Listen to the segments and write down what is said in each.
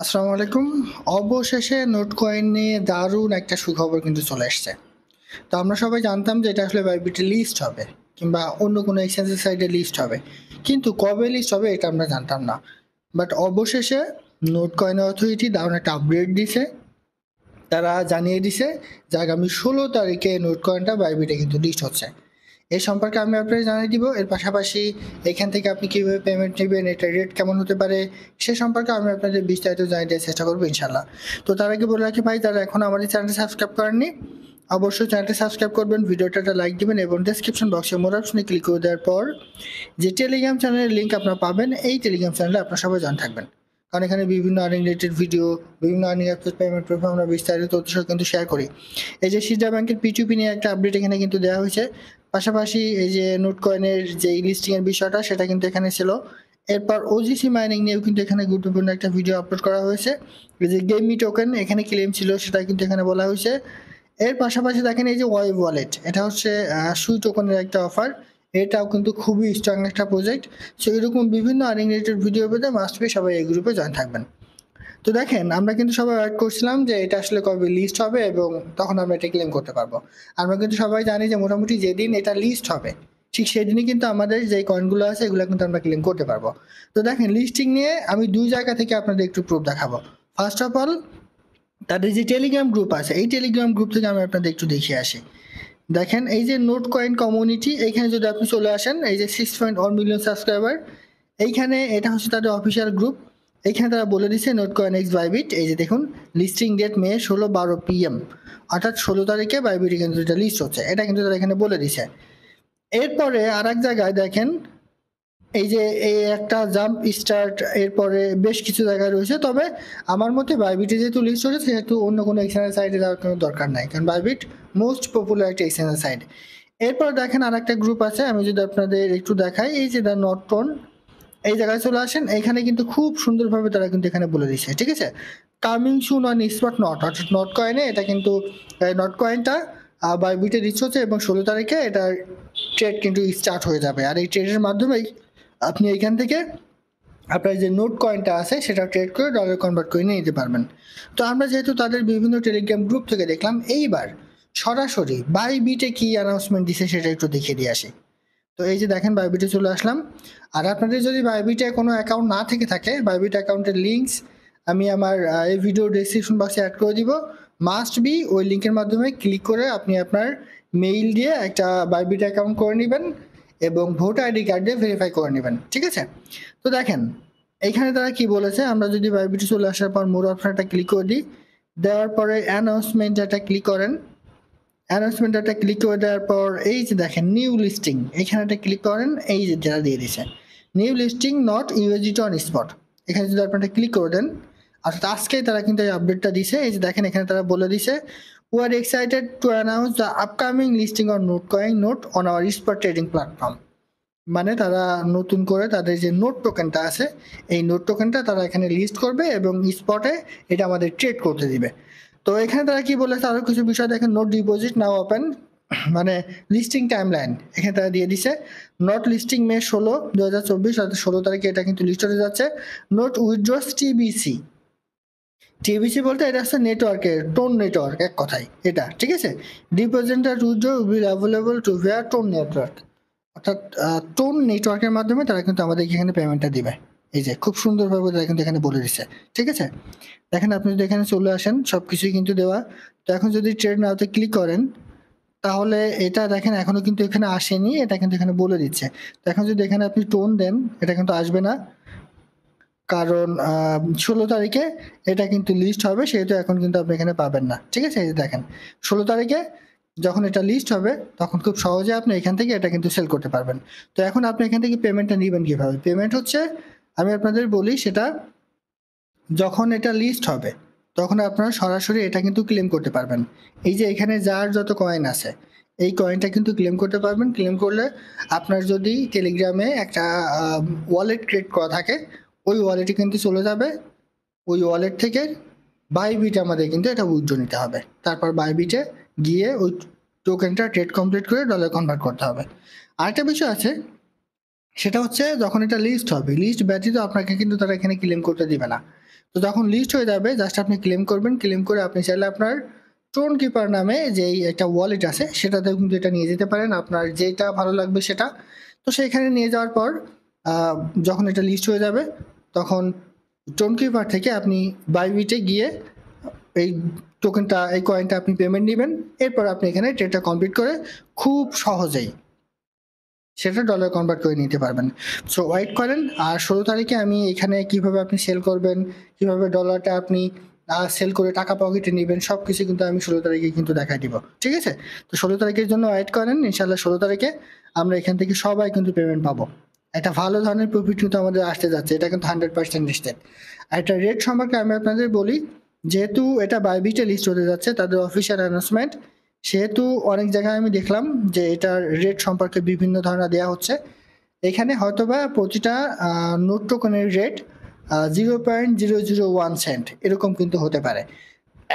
আসসালামু আলাইকুম। অবশেষে নোট কয়েন নিয়ে দারুণ একটা সুখবর কিন্তু চলে এসছে। তো আমরা সবাই জানতাম যে এটা আসলে বাইবিটে লিস্ট হবে কিংবা অন্য কোনো এক্সচেঞ্জের সাইটে লিস্ট হবে। কিন্তু কবে লিস্ট হবে এটা আমরা জানতাম না। বাট অবশেষে নোট কয়েন অথরিটি দারুণ একটা আপডেট দিছে। তারা জানিয়ে দিছে যে আগামী 16 তারিখে নোট কয়েনটা বাইবিটে কিন্তু লিস্ট হচ্ছে। এই সম্পর্কে আমি আপনাকে জানিয়ে দিব। এর পাশাপাশি এখান থেকে আপনি কিভাবে পেমেন্ট নেবেন, এটার রেট কেমন হতে পারে, সে সম্পর্কে আমি আপনাদের বিস্তারিত জানিয়ে দেওয়ার চেষ্টা করবো ইনশাল্লাহ। তো তার আগে বলে রাখি ভাই, যারা এখন আমার এই চ্যানেলটি সাবস্ক্রাইব করেননি, অবশ্যই চ্যানেলটি সাবস্ক্রাইব করবেন, ভিডিওটা একটা লাইক দিবেন এবং ডেসক্রিপশন বক্সে মোর অপশনে ক্লিক করে দেওয়ার পর যে টেলিগ্রাম চ্যানেলের লিঙ্ক আপনারা পাবেন, এই টেলিগ্রাম চ্যানেলে আপনারা সবাই জয়েন থাকবেন। কারণ এখানে বিভিন্ন আর্নিং রিলেটেড ভিডিও, বিভিন্ন আর্নিং অ্যাপস, পেমেন্ট প্রুফ আমরা বিস্তারিত তথ্য কিন্তু শেয়ার করি। এই যে সিজা ব্যাংকের পিটুপি নিয়ে একটা আপডেট এখানে কিন্তু দেওয়া হয়েছে। পাশাপাশি এই যে নোট কয়েনের যে লিস্টিংয়ের বিষয়টা সেটা কিন্তু এখানে ছিল। এরপর ওজিসি মাইনিং নিয়েও কিন্তু এখানে গুরুত্বপূর্ণ একটা ভিডিও আপলোড করা হয়েছে। এই যে গেমি টোকেন এখানে ক্লেম ছিল সেটা কিন্তু এখানে বলা হয়েছে। এর পাশাপাশি দেখেন এই যে ওয়েভ ওয়ালেট, এটা হচ্ছে সুই টোকেনের একটা অফার। এটাও কিন্তু খুবই স্ট্রং একটা প্রজেক্ট। সো এরকম বিভিন্ন আর্নিং রিলেটেড ভিডিও পেতে মাস্ট বি সবাই এই গ্রুপে জয়েন থাকবেন। তো দেখেন, আমরা কিন্তু সবাই ওয়েট করছিলাম যে এটা আসলে কবে লিস্ট হবে এবং তখন আমরা এটা ক্লেম করতে পারবো। আমরা কিন্তু সবাই জানি যে মোটামুটি যেদিন এটা লিস্ট হবে ঠিক সেদিনই কিন্তু আমাদের যে কয়েনগুলো আছে এগুলো কিন্তু আমরা ক্লেম করতে পারবো। তো দেখেন, লিস্টিং নিয়ে আমি দুই জায়গা থেকে আপনাদের একটু প্রুফ দেখাবো। ফার্স্ট অফ অল, তাদের যে টেলিগ্রাম গ্রুপ আছে এই টেলিগ্রাম গ্রুপ থেকে আমি আপনাদের একটু দেখিয়ে আসি। দেখেন এই যে নোট কয়েন কমিউনিটি, এইখানে যদি আপনি চলে আসেন, এই যে 6.1 মিলিয়ন সাবস্ক্রাইবার, এইখানে এটা হচ্ছে তাদের অফিসিয়াল গ্রুপ। এইখানে তারা বলে দিচ্ছে নোট কয়েন এক্স বাইবিট, এই যে দেখুন লিস্টিং ডেট মে 16-12 PM, অর্থাৎ 16 তারিখে বাইবিট কিন্তু এটা লিস্ট হচ্ছে, এটা কিন্তু তারা এখানে বলে দিছে। এরপরে আর এক জায়গায় দেখেন এই যে এই একটা জাম্প স্টার্ট, এরপরে বেশ কিছু জায়গায় রয়েছে। তবে আমার মতে বাইবিটে যেহেতু লিস্ট হচ্ছে সেহেতু অন্য কোনো এক্সচেঞ্জের সাইটে যাওয়ার কোনো দরকার নাই, কারণ বাইবিট মোস্ট পপুলার একটা এক্সচেঞ্জের সাইট। এরপর দেখেন আর একটা গ্রুপ আছে, আমি যদি আপনাদের একটু দেখাই, এই যে দ্য নট টোন, এই জায়গায় চলে আসেন। এখানে কিন্তু খুব সুন্দরভাবে তারা কিন্তু এখানে বলে দিচ্ছে, ঠিক আছে, coming soon on spot not, অর্থাৎ নট কয়েনে এটা কিন্তু নট কয়েনটা বাইবিটে রিচ হচ্ছে এবং 16 তারিখে এটার ট্রেড কিন্তু স্টার্ট হয়ে যাবে। আর এই ট্রেডের মাধ্যমেই আপনি এখান থেকে আপনার যে নোট কয়েনটা আছে সেটা ট্রেড করে ডলার কনভার্ট করে নিয়ে নিতে পারবেন। তো আমরা যেহেতু তাদের বিভিন্ন টেলিগ্রাম গ্রুপ থেকে দেখলাম, এইবার সরাসরি বাইবিটে কি অ্যানাউন্সমেন্ট দিছে সেটা একটু দেখিয়ে দিয়ে আসি। তো এই যে দেখেন বাইবিটে চলে আসলাম। আর আপনাদের যদি বাইবিটে কোনো অ্যাকাউন্ট না থেকে থাকে, বাইবিট অ্যাকাউন্টের লিঙ্কস আমি আমার এই ভিডিও ডেসক্রিপশন বক্সে অ্যাড করে দিব। মাস্ট বি ওই লিঙ্কের মাধ্যমে ক্লিক করে আপনি আপনার মেইল দিয়ে একটা বাইবিট অ্যাকাউন্ট করে নেবেন এবং ভোটার আইডি কার্ড দিয়ে ভেরিফাই করে নেবেন, ঠিক আছে। তো দেখেন এইখানে তারা কি বলেছে, আমরা যদি বাইবিটে চলে আসার পর মোর অপশনটা ক্লিক করে দিই, দেওয়ার পরে অ্যানাউন্সমেন্ট একটা ক্লিক করেন। অ্যানাউন্সমেন্ট একটা ক্লিক করে দেওয়ার পর এই যে দেখেন নিউ লিস্টিং, এখানে একটা ক্লিক করেন, এই যে যারা দিয়ে দিছে new listing not USDT on spot, এখানে যদি আপনারা ক্লিক করে দেন, অর্থাৎ আজকে তারা কিন্তু এই আপডেটটা দিছে। এই যে দেখেন এখানে তারা বলে দিছে we are excited to announce the upcoming listing on note coin note on our spot trading platform. মানে তারা নতুন করে তাদের যে নোট টোকেনটা আছে এই নোট টোকেনটা তারা এখানে লিস্ট করবে এবং স্পটে এটা আমাদের ট্রেড করতে দিবে। তো এখানে তারা কি বলেছে আরো কিছু বিষয় দেখেন, নোট ডিপোজিট নাও ওপেন, মানে লিস্টিং টাইমলাইন এখানে তারা দিয়ে দিছে। নোট লিস্টিং মে 16, 2024, অর্থাৎ 16 তারিখে এটা কিন্তু লিস্ট হতে যাচ্ছে। নোট উইথড্রস টিবিসি, টিবিসি বলতে এটা হচ্ছে নেটওয়ার্কের টোন নেটওয়ার্ক, এক কথায় এটা, ঠিক আছে। Depositor withdraw will available to where tone network, অর্থাৎ টোন নেটওয়ার্কের মাধ্যমে তারা কিন্তু আমাদেরকে এখানে পেমেন্টটা দিবে। এই যে খুব সুন্দরভাবে তারা কিন্তু এখানে বলে দিচ্ছে, ঠিক আছে। দেখেন আপনি যদি এখানে চলে আসেন সব কিছুই কিন্তু দেওয়া। তো এখন যদি ট্রেড নাওতে ক্লিক করেন তাহলে এটা দেখেন এখনো কিন্তু এখানে আসেনি, এটা কিন্তু এখানে বলে দিচ্ছে। তো এখন যদি এখানে আপনি টোন দেন এটা কিন্তু আসবে না, কারণ 16 তারিখে এটা কিন্তু লিস্ট হবে, সেহেতু এখন কিন্তু আপনি এখানে পাবেন না, ঠিক আছে। এই যে দেখেন 16 তারিখে যখন এটা লিস্ট হবে তখন খুব সহজে আপনি এখান থেকে এটা কিন্তু সেল করতে পারবেন। তো এখন আপনি এখান থেকে পেমেন্টটা নেবেন কিভাবে? পেমেন্ট হচ্ছে, আমি আপনাদের বলি সেটা, যখন এটা লিস্ট হবে তখন আপনারা সরাসরি এটা কিন্তু ক্লেম করতে পারবেন। এই যে এখানে যার যত কয়েন আছে এই কয়েনটা কিন্তু ক্লেম করতে পারবেন। ক্লেম করলে আপনার যদি টেলিগ্রামে একটা ওয়ালেট ক্রিয়েট করা থাকে ওই ওয়ালেটে কিন্তু চলে যাবে। ওই ওয়ালেট থেকে বাইবিট আমাদের কিন্তু এটা উইথড্র নিতে হবে, তারপর বাইবিটে গিয়ে ওই টোকেনটা ট্রেড কমপ্লিট করে ডলার কনভার্ট করতে হবে। আরেকটা বিষয় আছে, সেটা হচ্ছে যখন এটা লিস্ট হবে, লিস্ট ব্যতীত আপনাকে কিন্তু তারা এখানে ক্লেম করতে দিবে না। তো যখন লিস্ট হয়ে যাবে জাস্ট আপনি ক্লেম করবেন, ক্লেম করে আপনি চাইলে আপনার টোন কিপার নামে যেই একটা ওয়ালেট আছে সেটাতেও কিন্তু এটা নিয়ে যেতে পারেন, আপনার যেটা ভালো লাগবে সেটা। তো সেইখানে নিয়ে যাওয়ার পর যখন এটা লিস্ট হয়ে যাবে তখন টোন কিপার থেকে আপনি বাইবিটে গিয়ে এই টোকেনটা, এই কয়েনটা আপনি পেমেন্ট নেবেন, এরপর আপনি এখানে ট্রেডটা কমপ্লিট করে খুব সহজেই সেটা ডলার কনভার্ট করে নিতে পারবেন। সো ওয়েট করেন। আর 16 তারিখে আমি এখানে কিভাবে আপনি সেল করবেন, কিভাবে ডলারটা আপনি সেল করে টাকা পকেটে নেবেন, সব কিছু কিন্তু আমি 16 তারিখে কিন্তু দেখাই দিব, ঠিক আছে? তো 16 তারিখের জন্য ওয়েট করেন। ইনশাল্লাহ 16 তারিখে আমরা এখান থেকে সবাই কিন্তু পেমেন্ট পাবো। একটা ভালো ধরনের প্রফিট কিন্তু আমাদের আসতে যাচ্ছে, এটা কিন্তু 100% নিশ্চিত। আর এটা রেট সম্পর্কে আমি আপনাদের বলি, যেহেতু এটা বাইবিটে লিস্ট হতে যাচ্ছে, তাদের অফিসিয়াল অ্যানাউন্সমেন্ট, সেহেতু অনেক জায়গায় আমি দেখলাম যে এটার রেট সম্পর্কে বিভিন্ন ধারণা দেওয়া হচ্ছে। এখানে হয়তোবা প্রতিটা নোট টোকেনের রেট 0.001 সেন্ট এরকম কিন্তু হতে পারে।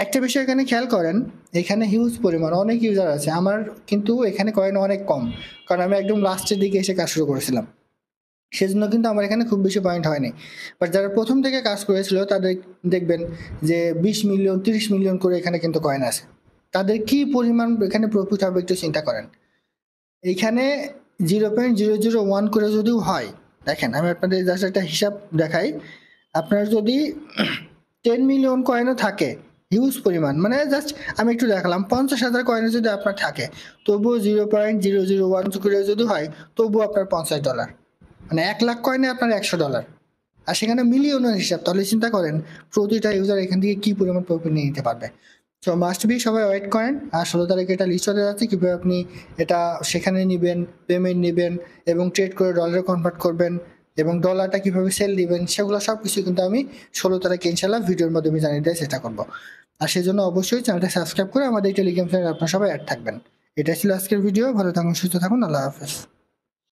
একটা বিষয় এখানে খেয়াল করেন, এখানে হিউজ পরিমাণ অনেক ইউজার আছে, আমার কিন্তু এখানে কয়েন অনেক কম, কারণ আমি একদম লাস্টের দিকে এসে কাজ শুরু করেছিলাম, সেজন্য কিন্তু আমার এখানে খুব বেশি পয়েন্ট হয়নি। বাট যারা প্রথম থেকে কাজ করেছিল তাদের দেখবেন যে 20 মিলিয়ন 30 মিলিয়ন করে এখানে কিন্তু কয়েন আছে। তাদের কি পরিমাণ এখানে প্রফিট হবে একটু চিন্তা করেন। এইখানে 0.001 করে যদিও হয়, দেখেন আমি আপনাদের জাস্ট একটা হিসাব দেখাই, আপনার যদি 10 মিলিয়ন কয়েনও থাকে, হিউজ পরিমাণ, মানে জাস্ট আমি একটু দেখালাম, 50,000 কয়েনও যদি আপনার থাকে, তবুও 0.001 করে যদি হয়, তবুও আপনার $50, মানে 1 লাখ কয়েনে আপনার $100। আর সেখানে মিলিয়নের হিসাব, তাহলে চিন্তা করেন প্রতিটা ইউজার এখান থেকে কি পরিমাণ প্রফিট নিয়ে নিতে পারবে। সো মাস্ট বি সবাই ওয়েট করেন। আর 16 তারিখে এটা লিস্ট হতে যাচ্ছে, কীভাবে আপনি এটা সেখানে নেবেন, পেমেন্ট নেবেন এবং ট্রেড করে ডলারে কনভার্ট করবেন এবং ডলারটা কীভাবে সেল দিবেন, সেগুলো সব কিছু কিন্তু আমি 16 তারিখে ইনশাল্লাহ ভিডিওর মাধ্যমে জানিয়ে দেওয়ার চেষ্টা করবো। আর সেজন্য অবশ্যই চ্যানেলটা সাবস্ক্রাইব করে আমাদের টেলিগ্রাম চ্যানেলে আপনারা সবাই অ্যাড থাকবেন। এটা ছিল আজকের ভিডিও। ভালো থাকুন, সুস্থ থাকুন, আল্লাহ হাফেজ।